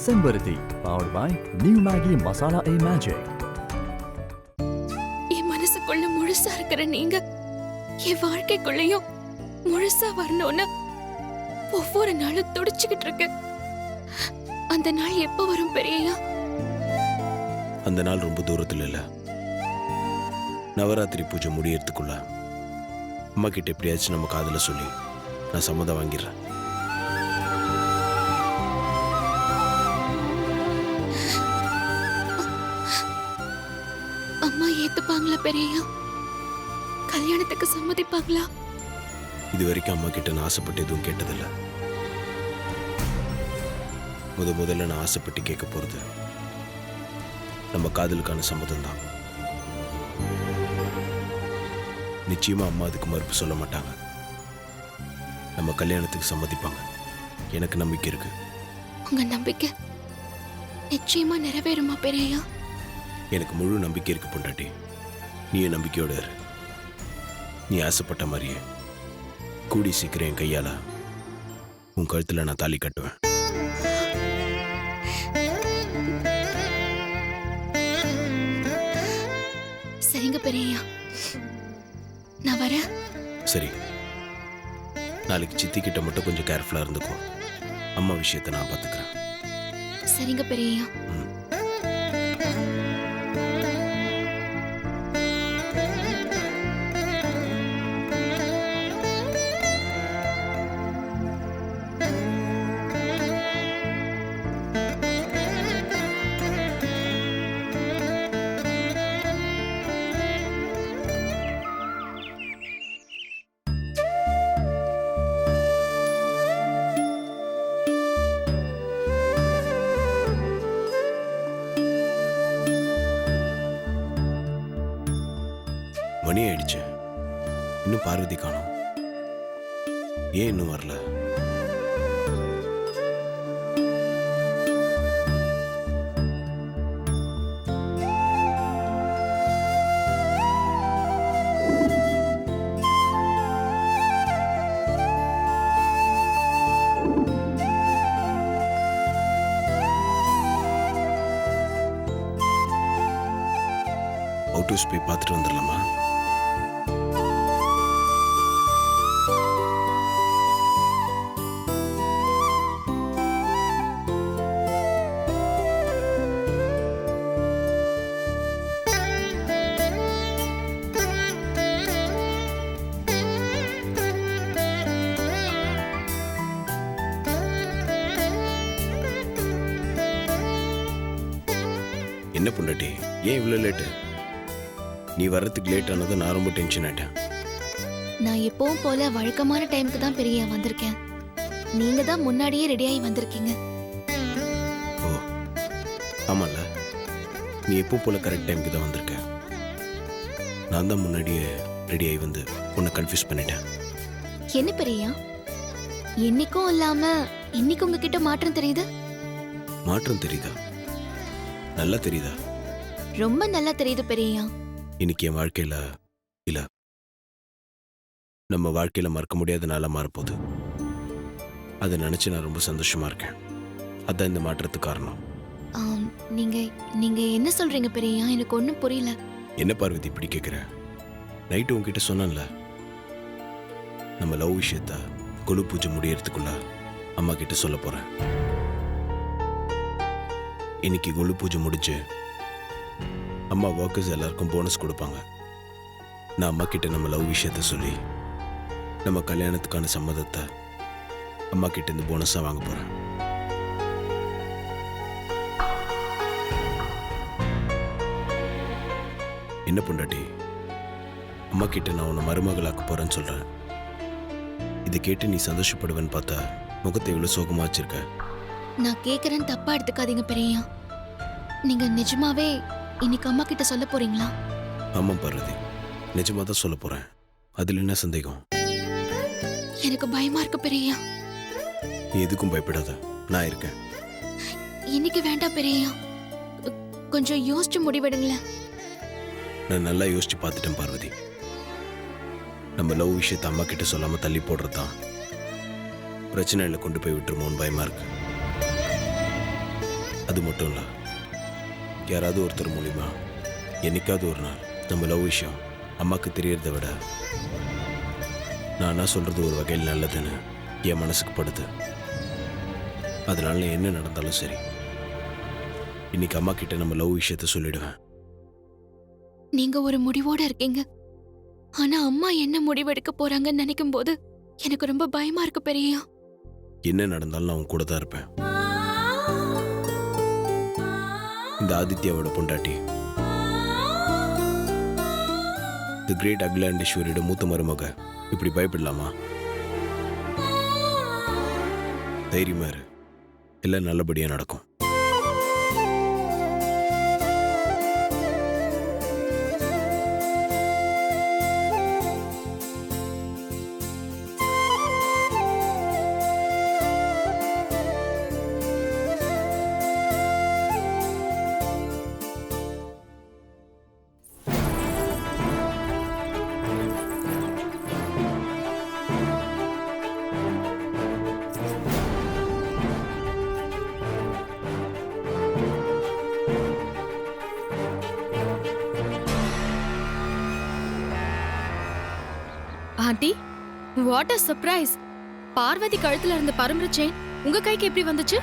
செம்பருத்தி powered by New Maggi Masala A Magic. என் மனசுக்குள்ள முழுசா இருக்கிற நீங்க என் வாழ்க்கைக்குள்ளயும் முழுசா வரணும்னு ஒவ்வொரு நாளும் துடிச்சுக்கிட்டு இருக்கு. அந்த நாள் எப்ப வரும் பெரியயா? அந்த நாள் ரொம்ப தூரத்தில் இல்ல. நவராத்திரி பூஜை முடியறதுக்குள்ள அம்மா கிட்ட எப்படியாச்சும் நம்ம காதல சொல்லி நான் சம்மதம் வாங்கிடுறேன். அம்மா ஏத்துப்பாங்களா பெரியயா? கல்யாணத்துக்கு சம்மதிப்பாங்களா? இது வரைக்கும் அம்மா கிட்ட நான் ஆசைப்பட்டு எதுவும் கேட்டதில்லை. முதல்ல நான் ஆசைப்பட்டு கேட்க போறது நம்ம காதலுக்கான சம்மதம் தான். நிச்சயமா அம்மா அதுக்கு மறுப்பு சொல்ல மாட்டாங்க. நம்ம கல்யாணத்துக்கு சம்மதிப்பாங்க. எனக்கு நம்பிக்கை இருக்கு. உங்க நம்பிக்கை நிச்சயமா நிறைவேறுமா பெரியயா? எனக்கு முழு நம்பிக்கை இருக்கு பொண்டாட்டி. நீயும் நம்பிக்கையோட இரு. நீ ஆசைப்பட்ட மாதிரியே கூடி சீக்கிரம் என் கையால உன் கழுத்துல நான் தாலி கட்டுவேன். சரிங்க பெரியயா, நான் வரேன். சரி, நாளைக்கு சித்தி கிட்ட மட்டும் கொஞ்சம் கேர்ஃபுல்லா இருந்துக்கோ. அம்மா விஷயத்தை நான் பார்த்துக்கிறேன். சரிங்க பெரியயா. மணி ஆயிடுச்சு, இன்னும் பார்வதி காணோம். ஏன் இன்னும் வரல? அவுட் ஹவுஸ் போய் பார்த்துட்டு வந்துடலாமா? என்ன பொண்டாட்டி, ஏன் இவ்வளோ லேட்டு? நீ வர்றதுக்கு லேட் ஆனதும் நான் ரொம்ப டென்ஷன் ஆயிட்டேன். நான் எப்பவும் போல வழக்கமான டைமுக்கு தான் பெரியயா வந்திருக்கேன். நீங்க தான் முன்னாடியே ரெடியாகி வந்திருக்கீங்க. ஓ ஆமாம்ல, நீ எப்போ போல கரெக்ட் டைமுக்கு தான் வந்திருக்க. நான் தான் முன்னாடியே ரெடியாகி வந்து உன்னை கன்ஃபியூஸ் பண்ணிட்டேன். என்ன பெரியயா, என்னைக்கும் இல்லாம இன்னைக்கு உங்ககிட்ட மாற்றம் தெரியுது? மாற்றம் தெரியுதா? நல்லா தெரியுதா? ரொம்ப நல்லா தெரியுது பெரியயா. இன்னைக்கு என் வாழ்க்கையில இல்ல, நம்ம வாழ்க்கையில மறக்க முடியாத நாளா மாறப்போகுது. அதை நினைச்சு நான் ரொம்ப சந்தோஷமா இருக்கேன். அதான் இந்த மாற்றத்துக்கு காரணம். நீங்க நீங்க என்ன சொல்றீங்க பெரியயா? எனக்கு ஒண்ணும் புரியல. என்ன பார்வதி இப்படி கேட்குற? நைட்டு உன்கிட்ட சொன்னேன்ல, நம்ம லவ் விஷயத்த கொலு பூஜை முடியறதுக்குள்ள அம்மா கிட்ட சொல்ல போறேன். இன்னைக்கு கொலு பூஜை முடிச்சு அம்மா ஒர்க்கர்ஸ் எல்லாருக்கும் போனஸ் கொடுப்பாங்க. நான் அம்மா கிட்ட நம்ம லவ் விஷயத்த சொல்லி நம்ம கல்யாணத்துக்கான சம்மதத்தை அம்மா கிட்ட இருந்து போனஸா வாங்க போறேன். என்ன பொண்டாட்டி, அம்மா கிட்ட நான் உன்னை மருமகளாக்க போறேன்னு சொல்றேன். இதை கேட்டு நீ சந்தோஷப்படுவேன்னு பார்த்தா முகத்தை இவ்வளவு சோகமா வச்சிருக்க. நான் கேக்குறேன்னு தப்பா எடுத்துக்காதீங்க பெரியயா. நீங்க நிஜமாவே இன்னைக்கு அம்மா கிட்ட சொல்ல போறீங்களா? ஆமாம் பார்வதி, நிஜமா தான் சொல்ல போறேன். அதுல என்ன சந்தேகம்? எனக்கு பயமா இருக்கு பெரியயா. நீ எதுக்கும் பயப்படாத, நான் இருக்கேன். இன்னைக்கு வேண்டாம் பெரியயா, கொஞ்சம் யோசிச்சு முடிவெடுங்களேன். நான் நல்லா யோசிச்சு பார்த்துட்டேன் பார்வதி. நம்ம லவ் விஷயத்தை அம்மா கிட்ட சொல்லாம தள்ளி போடுறதுதான் பிரச்சனையில கொண்டு போய் விட்டுருமோன்னு பயமா இருக்கு. அது மட்டும் இல்லை, யாராவது ஒருத்தர் மூலிமா என்னைக்காவது ஒரு நாள் நம்ம லவ் விஷயம் அம்மாவுக்கு தெரியறத விட நானா சொல்கிறது ஒரு வகையில் நல்லதுன்னு என் மனசுக்கு படுது. அதனால என்ன நடந்தாலும் சரி, இன்னைக்கு அம்மா கிட்ட நம்ம லவ் விஷயத்த சொல்லிடுவேன். நீங்க ஒரு முடிவோட இருக்கீங்க. ஆனா அம்மா என்ன முடிவெடுக்க போறாங்கன்னு நினைக்கும் போது எனக்கு ரொம்ப பயமா இருக்கு பெரியா. என்ன நடந்தாலும் நான் உன் கூட தான் இருப்பேன். இந்த ஆதித்யாவோட பொண்டாட்டி, தி கிரேட் அகிலாண்டேஸ்வரியோட மூத்த மருமக இப்படி பயப்படலாமா? தைரியமா இரு, எல்லாம் நல்லபடியா நடக்கும். Aunty, what a surprise! Parvati கழுத்துல இருந்த பரம்பரை செயின் உங்க கைக்கு எப்படி வந்துச்சு?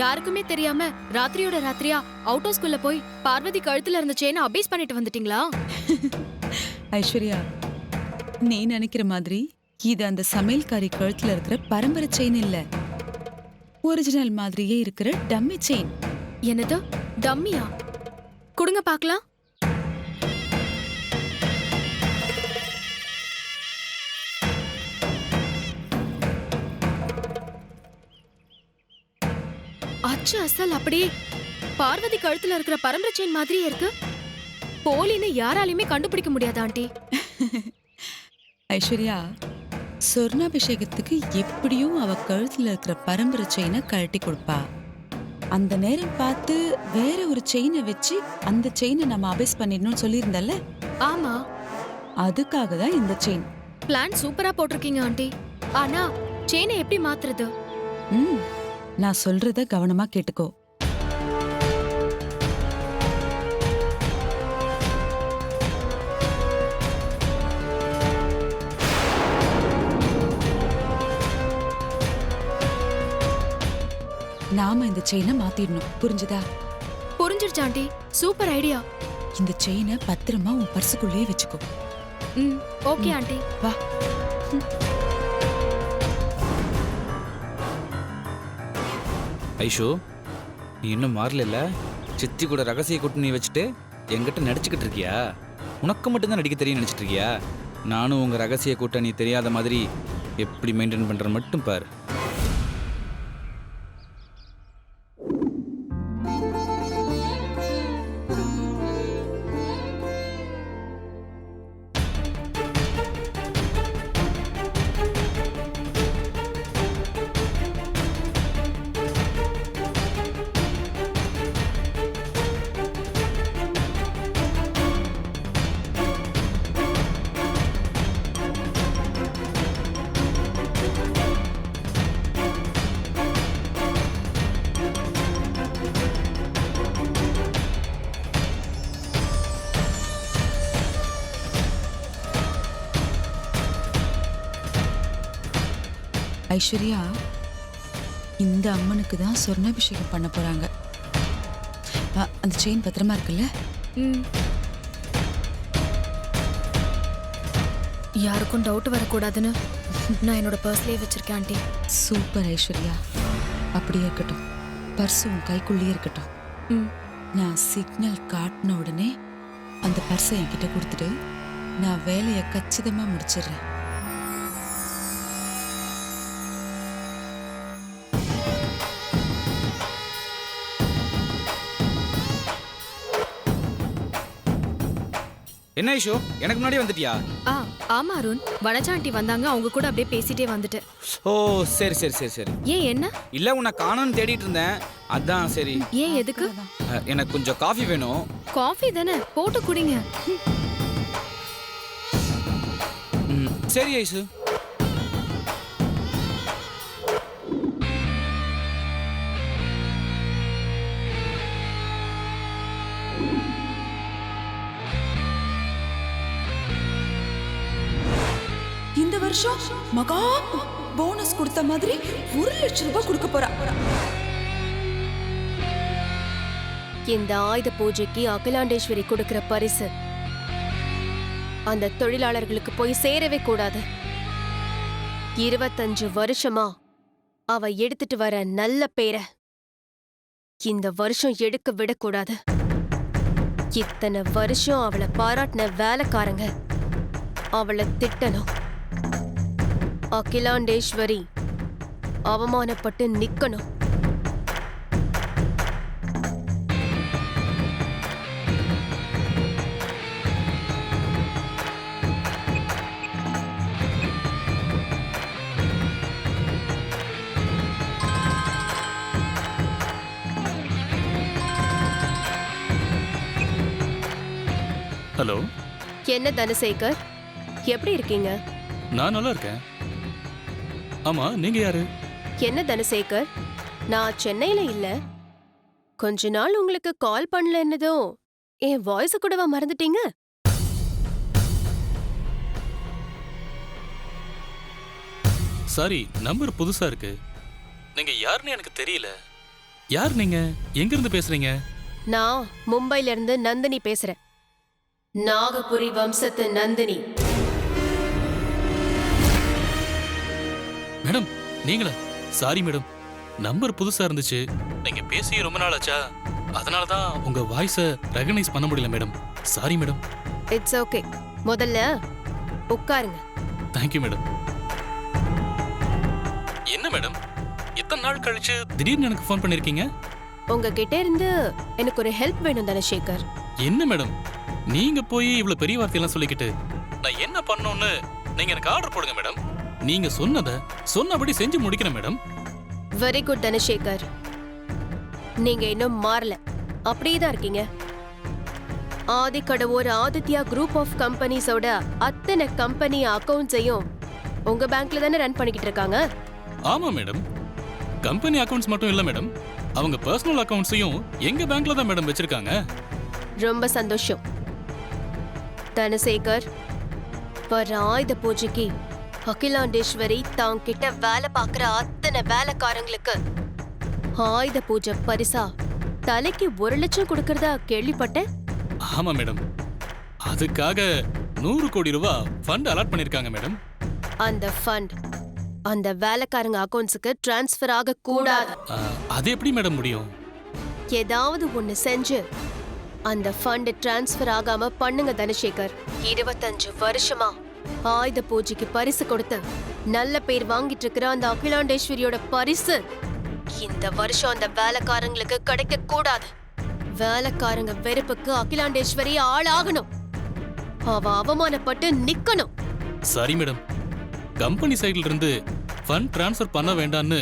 யாருக்குமே தெரியாம ராத்திரியோட ராத்திரியா அவுட் ஹவுஸ்குள்ள போய் பார்வதி கழுத்துல இருந்த செயினை அபேஸ் பண்ணிட்டு வந்துட்டீங்களா? ஐஸ்வர்யா, நீ நினைக்கிற மாதிரி இது அந்த சமையல்காரி கழுத்துல இருக்கிற பரம்பரை செயின் இல்ல, ஒரிஜினல் மாதிரியே இருக்கிற டம்மி செயின். என்னது டம்மியா? கொடுங்க பார்க்கலாம். அச்சு அசல் அப்படியே பார்வதி கழுத்துல இருக்கிற பரம்பரை செயின் மாதிரியே இருக்கு. போலின்னு யாராலையுமே கண்டுபிடிக்க முடியாது ஆண்டி. ஐஸ்வர்யா, சொர்ணாபிஷேகத்துக்கு எப்படியும் அவ கழுத்துல இருக்கிற பரம்பரை செயினை கழட்டி கொடுப்பா. அந்த நேரம் பார்த்து வேற ஒரு செயினை வச்சு அந்த செயினை நம்ம அபேஸ் பண்ணிடணும்னு சொல்லியிருந்தல்ல? ஆமா, அதுக்காக தான் இந்த செயின். பிளான் சூப்பரா போட்டிருக்கீங்க ஆண்டி. ஆனா செயினை எப்படி மாத்துறது? நான் சொல்றத கவனமா கேட்டுக்கோ. நாம இந்த செயினை மாத்திடணும், புரிஞ்சுதா? புரிஞ்சிருச்சு ஆண்டி, சூப்பர் ஐடியா. இந்த செயினை பத்திரமா உன் பர்சுக்குள்ளேயே வச்சுக்கோ. Okay aunty. வா. ஐஷோ, நீ இன்னும் மாறல. சித்தி கூட ரகசிய கூட்டு நீ வச்சுட்டு என்கிட்ட நடிச்சுக்கிட்டு இருக்கியா? உனக்கு மட்டும்தான் நடிக்க தெரியும் நினைச்சிட்டு இருக்கியா? நானும் உங்க ரகசிய கூட்ட நீ தெரியாத மாதிரி எப்படி மெயின்டைன் பண்ற மட்டும் பாரு. ஐஸ்வர்யா, இந்த அம்மனுக்கு தான் சொர்ணாபிஷேகம் பண்ண போறாங்க. அந்த செயின் பத்திரமா இருக்குல்ல? யாருக்கும் டவுட் வரக்கூடாதுன்னு நான் என்னோட பர்ஸ்லயே வச்சிருக்கேன் ஆண்டி. சூப்பர் ஐஸ்வர்யா, அப்படியே இருக்கட்டும். பர்ஸ் உன் கைக்குள்ளேயே இருக்கட்டும். நான் சிக்னல் காட்டின உடனே அந்த பர்ஸை என்கிட்ட கொடுத்துட்டு நான் வேலையை கச்சிதமா முடிச்சிடுறேன். என்ன ஐஷோ, எனக்கு முன்னாடி வந்துட்டியா? ஆமா அருண், வனஜா ஆண்டி வந்தாங்க, அவங்க கூட அப்படியே பேசிட்டே வந்துட்டேன். ஓ சரி சரி சரி சரி. ஏன் என்ன? இல்ல, உன்னை காணோன்னு தேடிட்டு இருந்தேன், அதான் சரி. ஏன் எதுக்கு? எனக்கு கொஞ்சம் காஃபி வேணும். காஃபி தானே, போட்டு குடிங்க. சரி ஐஷு. வருஷம் மகா போனஸ் கொடுத்த மாதிரி 1,00,000 ரூபாய் கொடுக்க போறா. இந்த ஆயுத பூஜைக்கு அகிலாண்டேஸ்வரி கொடுக்கிற பரிசு அந்த தொழிலாளர்களுக்கு போய் சேரவே கூடாது. 25 வருஷமா அவ எடுத்துட்டு வர நல்ல பேரை இந்த வருஷம் எடுக்க விடக்கூடாது. இத்தனை வருஷம் அவளை பாராட்டின வேலைக்காரங்க அவளை திட்டணும். அகிலாண்டேஸ்வரி அவமானப்பட்டு நிக்கணும். ஹலோ, என்ன தனசேகர், எப்படி இருக்கீங்க? நான் நல்லா இருக்கேன். ஆமா, நீங்க யாரு? என்ன தனசேகர், நான் சென்னையில இல்ல. கொஞ்ச நாள் உங்களுக்கு கால் பண்ணலன்னதும் என் வாய்ஸ கூடவா மறந்துட்டீங்க? சாரி, நம்பர் புதுசா இருக்கு. நீங்க யாருன்னு எனக்கு தெரியல. யார் நீங்க? எங்க இருந்து பேசுறீங்க? நான் மும்பைல இருந்து நந்தினி பேசுறேன். நாகபுரி வம்சத்து நந்தினி. மேடம், நீங்களா? சாரி மேடம், நம்பர் புதுசா இருந்துச்சு. நீங்க பேசி ரொம்ப நாள் ஆச்சா, அதனால தான் உங்க வாய்ஸ ரெகனைஸ் பண்ண முடியல madam. Sorry madam. It's okay. முதல்ல உட்காருங்க. Thank you madam. என்ன மேடம், இத்தனை நாள் கழிச்சு திடீர்னு எனக்கு ஃபோன் பண்ணிருக்கீங்க? உங்ககிட்ட இருந்து எனக்கு ஒரு ஹெல்ப் வேணும் தனசேகர். என்ன மேடம், நீங்க போய் இவ்வளவு பெரிய வார்த்தையெல்லாம் சொல்லிக்கிட்டு நான் என்ன பண்ணணும்னு நீங்க எனக்கு ஆர்டர் போடுங்க மேடம். நீங்க சொன்னபடி செஞ்சு முடிக்கிறேன் மேடம். Very good Dhanasekar. நீங்க இன்னும் மாறல, அப்படியே தான் இருக்கீங்க. ஆதிக்கடவோர் ஆதித்யா குரூப் ஆஃப் கம்பெனிஸோட அத்தனை கம்பெனி அக்கவுண்ட்ஸையும் உங்க பேங்க்ல தானே ரன் பண்ணிக்கிட்டு இருக்காங்க. ஆமா மேடம், கம்பெனி அக்கவுண்ட்ஸ் மட்டும் இல்ல மேடம், அவங்க பர்சனல் அக்கவுண்ட்ஸையும் எங்க பேங்க்ல தான் மேடம் வச்சிருக்காங்க. ரொம்ப சந்தோஷம் தனசேகர். வர ஆயுத பூஜைக்கு அகிலாண்டேஸ்வரி தாங்கிட்ட வேலை பார்க்குற அத்தனை வேலைக்காரங்களுக்கு ஆயுத பூஜை பரிசா தலைக்கு 1,00,000 கொடுக்கறதா கேள்விப்பட்டேன். ஆமா மேடம், அதுக்காக 100 கோடி ரூபாய் ஃபண்ட் அலாட் பண்ணிருக்காங்க மேடம். அந்த ஃபண்ட் அந்த வேலைக்காரங்க அக்கவுண்ட்ஸுக்கு டிரான்ஸ்ஃபர் ஆக கூடாது. அது எப்படி மேடம் முடியும்? ஏதாவது ஒண்ணு செஞ்சு அந்த ஃபண்ட் டிரான்ஸ்ஃபர் ஆகாம பண்ணுங்க தனசேகர். 25 வருஷமா ஆயுத பூஜைக்கு பரிசு கொடுத்து நல்ல பேர் வாங்கிட்டு இருக்கிற அந்த அகிலாண்டேஸ்வரியோட பரிசு இந்த வருஷம் அந்த வேலைக்காரங்களுக்கு கிடைக்க கூடாது. வேலைக்காரங்க வெறுப்புக்கு அகிலாண்டேஸ்வரி ஆளாகணும். அவ அவமானப்பட்டு நிக்கணும். சரி மேடம், கம்பெனி சைடுல இருந்து ஃபண்ட் ட்ரான்ஸ்ஃபர் பண்ண வேண்டாம்னு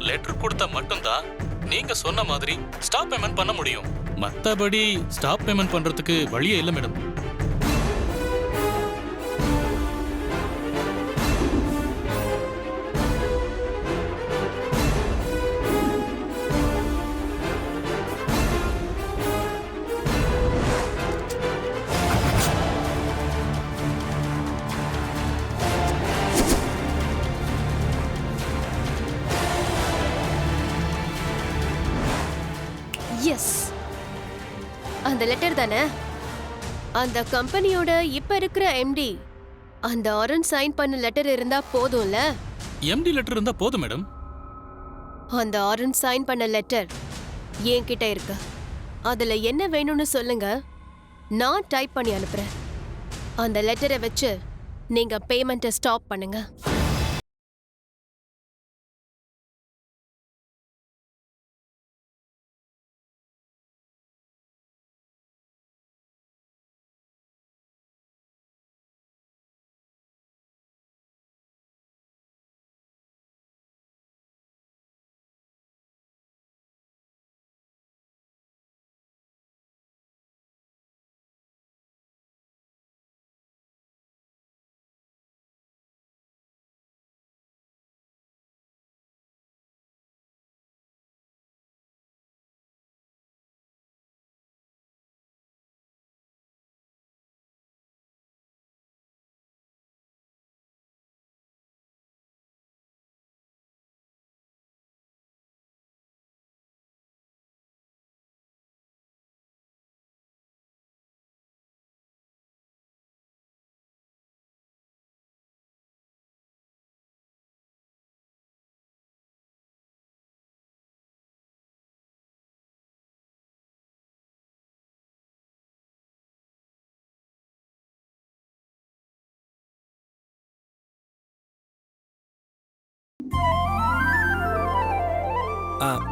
லெட்டர் கொடுத்தா மட்டும்தான் நீங்க சொன்ன மாதிரி ஸ்டாப் பேமெண்ட் பண்ண முடியும். மத்தபடி ஸ்டாப் பேமெண்ட் பண்றதுக்கு வழியே இல்லை மேடம். எஸ், அந்த லெட்டர் தானே. அந்த கம்பெனியோட இப்ப இருக்கிற எம்டி அந்த அருண் சைன் பண்ண லெட்டர் இருந்தா போதும்ல. எம்டி லெட்டர் இருந்தா போதும் மேடம். அந்த அருண் சைன் பண்ண லெட்டர் என்கிட்ட இருக்கு. அதுல என்ன வேணும்னு சொல்லுங்க, நான் டைப் பண்ணி அனுப்புறேன். அந்த லெட்டரை வச்சு நீங்க பேமெண்ட்டை ஸ்டாப் பண்ணுங்க.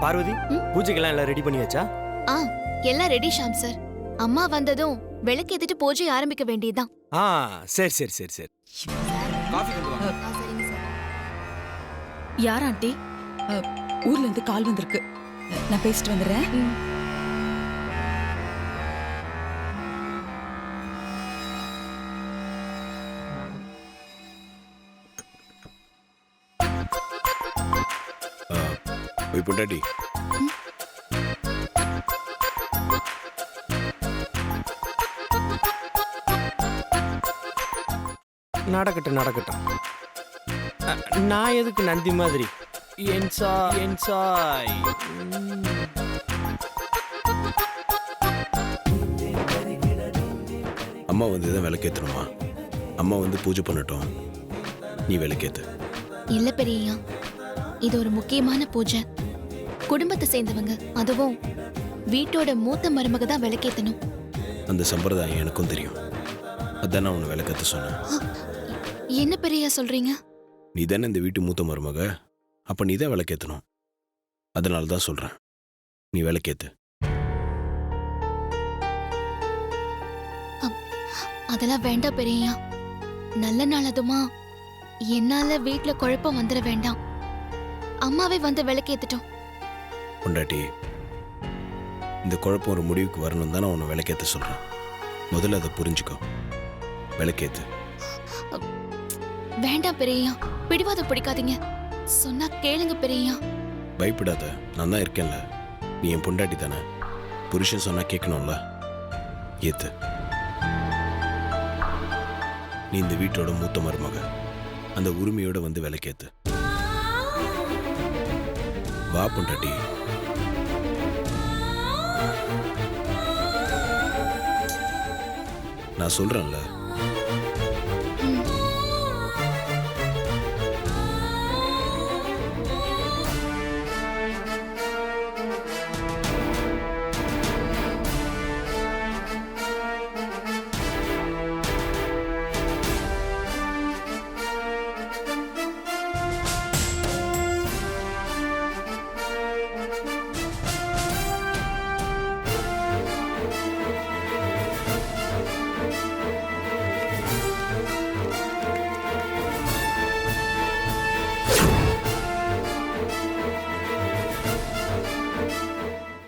பார்வதி, பூஜைக்கெல்லாம் எல்லாம் ரெடி பண்ணி வச்சா? ஆ எல்லாம் ரெடி ஷாம் சார். அம்மா வந்ததும் விளக்கேத்திட்டு பூஜை ஆரம்பிக்க வேண்டியதுதான். சரி சரி சரி சரி. காஃபி கொண்டு வாங்க. யார் ஆண்டி? ஊர்ல இருந்து கால் வந்திருக்கு. நான் பேசிட்டு வந்துடுறேன். போய் பொண்டாட்டி, நடக்கட்டும் நடக்கட்டும். நான் எதுக்கு நந்தி மாதிரி? என்சாய். அம்மா வந்து தான் விளக்கேற்றணுமா? அம்மா வந்து பூஜை பண்ணட்டும், நீ விளக்கேத்து. இல்ல பெரியய்யா, இது ஒரு முக்கியமான பூஜை. குடும்பத்தை சேர்ந்தவங்க, அதுவும் வீட்டோட மூத்த மருமக தான் விளக்கேத்தணும். அந்த சம்பிரதாயம் எனக்கும் தெரியும். அதான் நான் உன்னை விளக்கேற்ற சொன்னேன். என்ன பெரியய்யா சொல்றீங்க? நீ தானே இந்த வீட்டு மூத்த மருமக, அப்போ நீ தான் விளக்கேற்றணும். அதனால தான் சொல்கிறேன், நீ விளக்கேத்து. அதெல்லாம் வேண்டாம் பெரியய்யா. நல்ல நாள் அதுமா, என்னால வீட்ல குழப்பம் வந்துட வேண்டாம். அம்மாவே வந்து விளக்கேத்துட்டோம். பொண்டாட்டி, இந்த குழப்பம் ஒரு முடிவுக்கு வரணும் தான் நான் உன்னை விளக்கேற்ற சொல்கிறேன். முதல்ல அதை புரிஞ்சுக்கோ, விளக்கேத்து. வேண்டாம் பெரியய்யா, பிடிவாதம் பிடிக்காதீங்க. சொன்னா கேளுங்க பெரியய்யா. பயப்படாத, நான் தான் இருக்கேன்ல. நீ என் பொண்டாட்டி தானே, புருஷன் சொன்னா கேட்கணும்ல. ஏத்து. நீ இந்த வீட்டோட மூத்த மருமக, அந்த உரிமையோட வந்து விளக்கேத்து. வா பொண்டாட்டி. நான் சொல்றேன்ல,